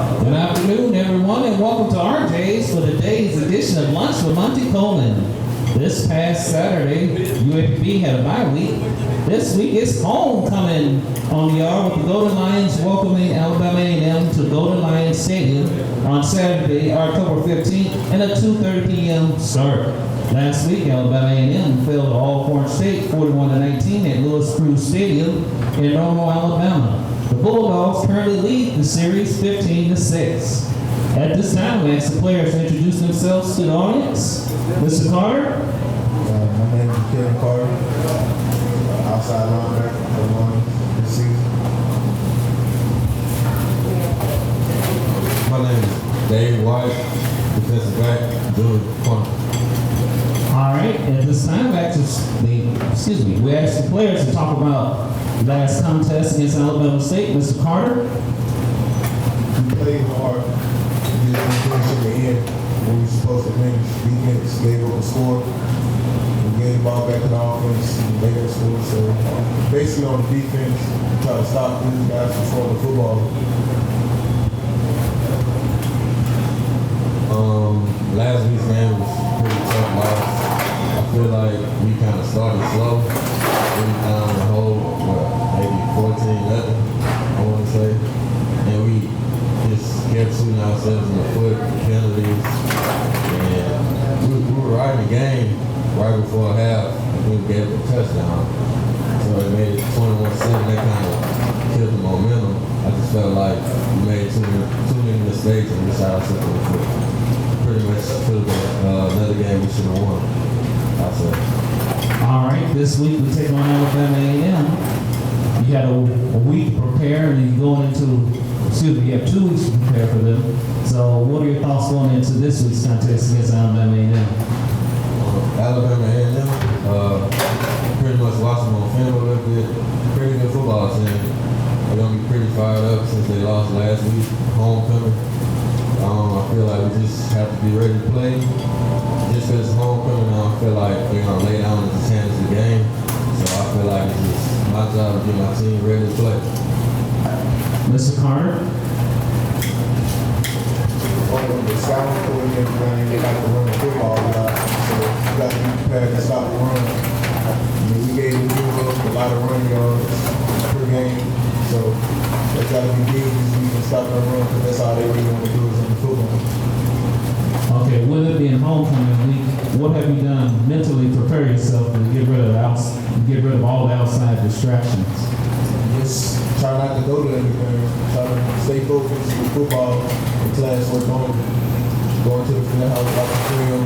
Good afternoon, everyone, and welcome to RJ's for today's edition of Lunch with Monty Coleman. This past Saturday, UAPB had a bye week. This week it's homecoming on the yard with the Golden Lions welcoming Alabama A&M to Golden Lions Stadium on Saturday, October 15th, and a 2:30 p.m. start. Last week, Alabama A&M fell to Alcorn State 41-19 at Lewis Cruz Stadium in Normal, Alabama. The Bulldogs currently lead the series 15-6. At this time, we ask the players to introduce themselves to the audience. Mr. Carter. My name is Kevin Carter, outside linebacker this season. My name is Dave White, defensive back, junior corner. All right, at this time, we ask the players to talk about last contest against Alabama State. Mr. Carter. We played hard. We just finished at the end when we were supposed to finish. Defense gave up a score. We gave the ball back to the offense and made up a score. So basically on the defense, we try to stop these guys from throwing the football. Last week's game was pretty tough loss. I feel like we kind of started slow. We down the whole, maybe 14-0, I want to say. And we just kept shooting ourselves in the foot, penalties. And we were right in the game right before half, and we gave it a touchdown. So it made it 21-7. That kind of killed the momentum. I just felt like we made too many mistakes and we shot ourselves in the foot. Pretty much feel another game we should have won, I'll say. All right, this week we take on Alabama A&M. You had a week to prepare, and you're going into, you have 2 weeks to prepare for them. So what are your thoughts going into this week's contest against Alabama A&M? Alabama A&M, pretty much watch them on film a little bit. Pretty good football team. They're going to be pretty fired up since they lost last week, homecoming. I feel like we just have to be ready to play. Just because it's homecoming, I feel like they're going to lay down and just hand us the game. So I feel like it's just my job to get my team ready to play. Mr. Carter? The scouting coordinator, they like to run the football a lot. So you got to be prepared to stop the run. We gave the Negroes a lot of run yards per game. So they got to be big this week and stop the run because that's all they really want to do is in the football. Okay, with it being homecoming week, what have you done mentally to prepare yourself to get rid of all the outside distractions? Just try not to go to anything. Try to stay focused with football and classwork on. Going to the field house, watching film,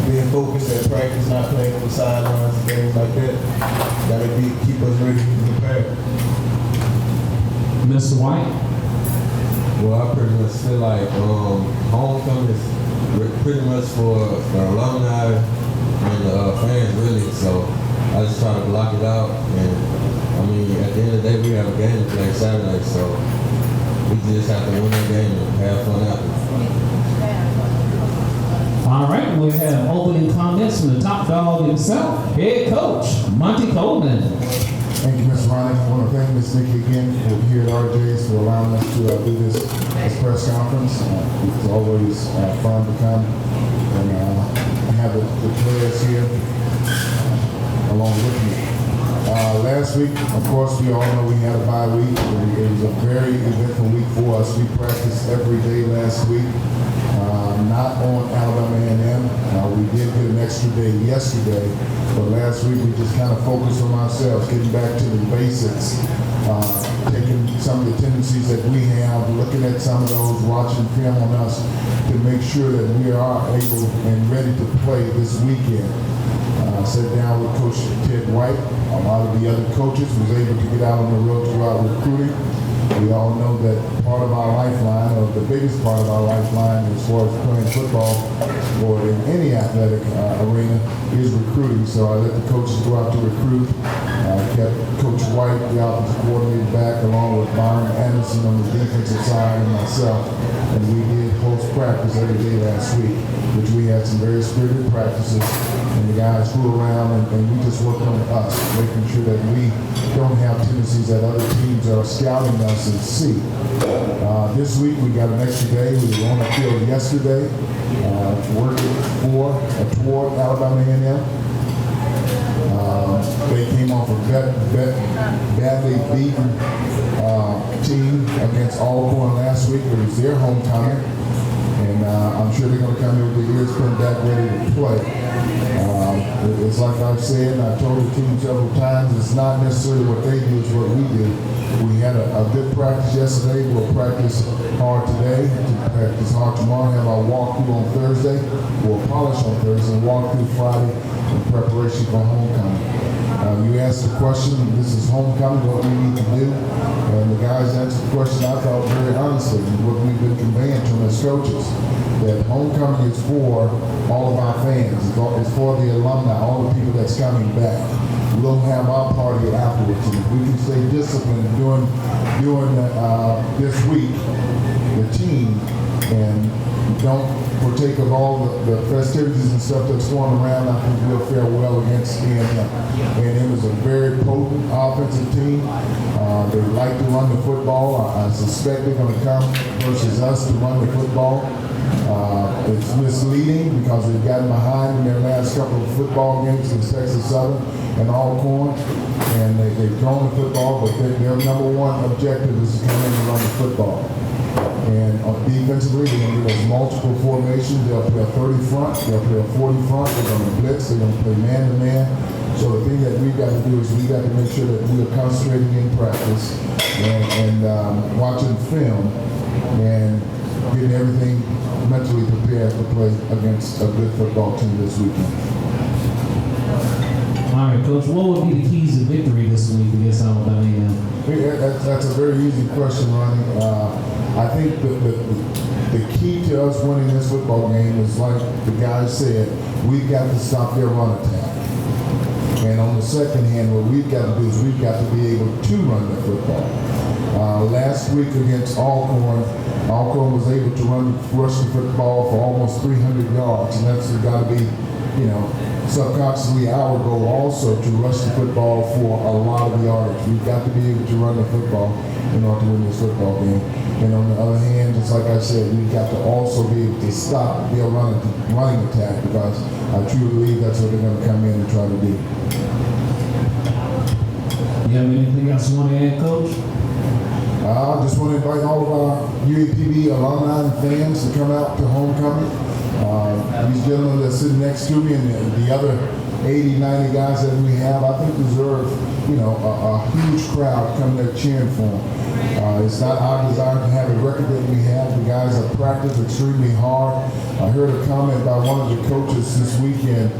being focused at practice, not playing on the sidelines and things like that. Gotta keep us ready and prepared. Mr. White? Well, I pretty much feel like homecoming is pretty much for the alumni and the fans, really. So I just try to block it out. And I mean, at the end of the day, we have a game to play Saturday, so we just have to win that game and have fun after. All right, we have opening comments from the top dog himself, head coach Monty Coleman. Thank you, Mr. Ronnie. I want to thank Ms. Nikki again for here at RJ's for allowing us to do this press conference. It's always fun to come and have the players here along with me. Last week, of course, we all know we had a bye week. It was a very eventful week for us. We practiced every day last week. Not on Alabama A&M. We did get an extra day yesterday, but last week we just kind of focused on ourselves, getting back to the basics, taking some of the tendencies that we have, looking at some of those, watching film on us to make sure that we are able and ready to play this weekend. Sat down with Coach Ted White. A lot of the other coaches was able to get out on the road to go out recruiting. We all know that part of our lifeline, or the biggest part of our lifeline as far as playing football or in any athletic arena, is recruiting. So I let the coaches go out to recruit. Kept Coach White, the offensive coordinator, back along with Byron Anderson on the defensive side and myself. And we did host practice every day last week, which we had some very spirited practices. And the guys flew around and we just worked on us, making sure that we don't have tendencies that other teams are scouting us and see. This week we got an extra day. We were on the field yesterday, working toward Alabama A&M. They came off a badly beaten team against Alcorn last week. It was their homecoming, and I'm sure they're going to come in with their ears pinned back, ready to play. It's like I've said, and I've told the team several times, it's not necessarily what they do, it's what we do. We had a good practice yesterday. We'll practice hard today, practice hard tomorrow, have our walkthrough on Thursday. We'll polish on Thursday and walk through Friday in preparation for homecoming. You asked the question, this is homecoming, what we need to do. And the guys answered the question, I thought, very honestly, what we've been conveying to them as coaches, that homecoming is for all of our fans. It's for the alumni, all the people that's coming back. We'll have our party afterwards. And if we can stay disciplined during this week, the team, and don't partake of all the festivities and stuff that's going around, I think we'll fare well against A&M. A&M is a very potent offensive team. They like to run the football. I suspect they're going to come versus us to run the football. It's misleading because they've gotten behind in their last couple of football games against Texas Southern and Alcorn, and they've thrown the football, but their number one objective is to come in and run the football. And defensively, they're going to give us multiple formations. They'll play a 30 front, they'll play a 40 front, they're going to blitz, they're going to play man-to-man. So the thing that we've got to do is we've got to make sure that we are concentrating in practice and watching film and getting everything mentally prepared to play against a good football team this weekend. All right, Coach, what would be the keys to victory this week against Alabama A&M? That's a very easy question, Ronnie. I think the key to us winning this football game is, like the guys said, we've got to stop their run attack. And on the second hand, what we've got to do is we've got to be able to run the football. Last week against Alcorn was able to rush the football for almost 300 yards, and that's got to be, subconsciously our goal also to rush the football for a lot of yardage. We've got to be able to run the football in order to win this football game. And on the other hand, just like I said, we've got to also be able to stop their running attack, because I truly believe that's what they're going to come in and try to do. You have anything else you want to add, Coach? I just want to invite all of our UAPB alumni and fans to come out to homecoming. These gentlemen that are sitting next to me and the other 80, 90 guys that we have, I think deserve, a huge crowd coming there cheering for them. It's not our desire to have a record that we have. The guys have practiced extremely hard. I heard a comment by one of the coaches this weekend.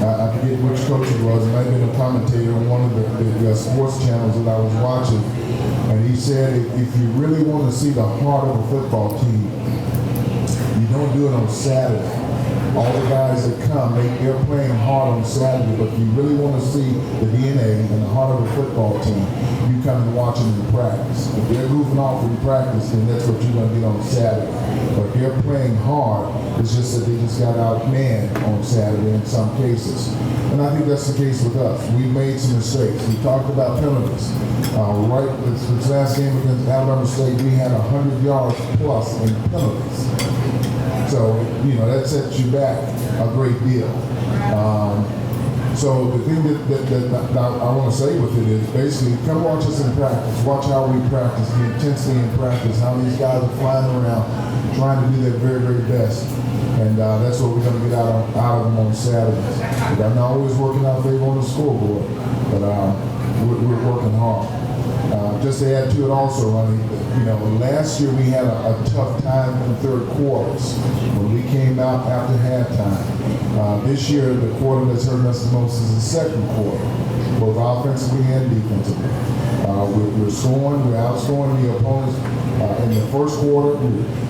I forget which coach it was. It might have been a commentator on one of the sports channels that I was watching. And he said, if you really want to see the heart of a football team, you don't do it on Saturday. All the guys that come, they're playing hard on Saturday, but if you really want to see the DNA and the heart of a football team, you come and watch them in practice. If they're goofing off in practice, then that's what you're going to get on Saturday. But if they're playing hard, it's just that they just got outmanned on Saturday in some cases. And I think that's the case with us. We made some mistakes. We talked about penalties. This last game against Alabama State, we had 100 yards plus in penalties. So, that sets you back a great deal. So the thing that I want to say with it is basically come watch us in practice. Watch how we practice, the intensity in practice, how these guys are flying around, trying to do their very, very best. And that's what we're going to get out of them on Saturdays. But I'm not always working out favor on the scoreboard, but we're working hard. Just to add to it also, Ronnie, last year we had a tough time in the third quarters when we came out after halftime. This year, the quarter that's hurting us the most is the second quarter, both offensively and defensively. We're outscoring the opponents in the first quarter.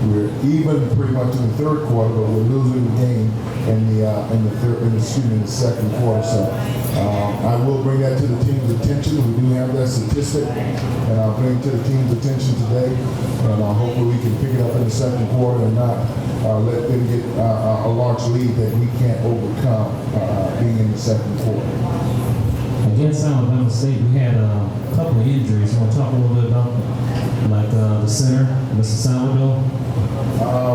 We're even pretty much in the third quarter, but we're losing the game in the second quarter. So I will bring that to the team's attention. We do have that statistic, and I'll bring it to the team's attention today. And hopefully we can pick it up in the second quarter and not let them get a large lead that we can't overcome being in the second quarter. Against Alabama State, we had a couple of injuries. Want to talk a little bit about that? like the center, Mr. Salvador?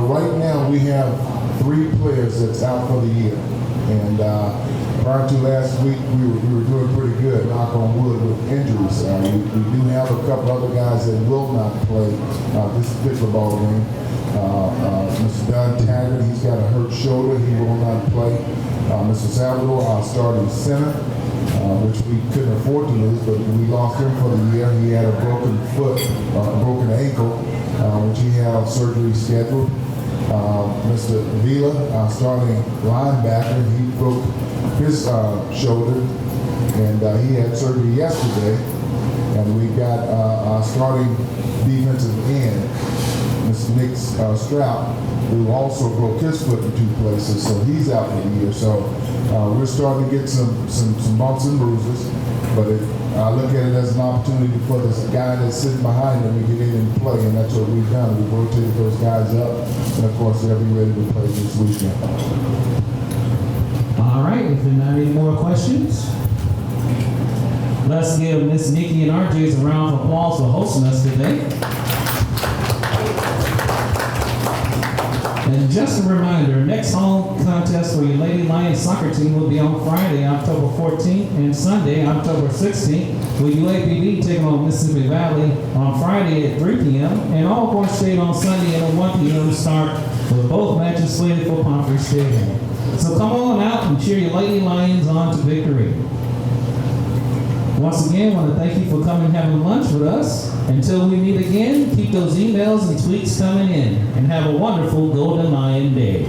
Right now, we have 3 players that's out for the year. And prior to last week, we were doing pretty good, knock on wood, with injuries. We do have a couple other guys that will not play this particular ball game. Mr. Don Taggart, he's got a hurt shoulder. He will not play. Mr. Salvador, our starting center, which we couldn't afford to lose, but we lost him for the year. He had a broken foot, a broken ankle, which he had surgery scheduled. Mr. Vila, our starting linebacker, he broke his shoulder, and he had surgery yesterday. And we got our starting defensive end, Mr. Nick Strout, who also broke his foot in 2 places, so he's out for the year. So we're starting to get some bumps and bruises, but I look at it as an opportunity for this guy that's sitting behind him to get in and play, and that's what we've done. We've rotated those guys up, and of course they'll be ready to play this weekend. All right, if there are not any more questions, let's give Miss Nikki and RJ's a round of applause for hosting us today. And just a reminder, next home contest for your Lady Lions soccer team will be on Friday, October 14th, and Sunday, October 16th, with UAPB taking on Mississippi Valley on Friday at 3 p.m. and Alcorn State on Sunday at a 1 p.m. start, with both matches slated for Pomfrey Stadium. So come on out and cheer your Lady Lions on to victory. Once again, I want to thank you for coming and having lunch with us. Until we meet again, keep those emails and tweets coming in, and have a wonderful Golden Lion Day.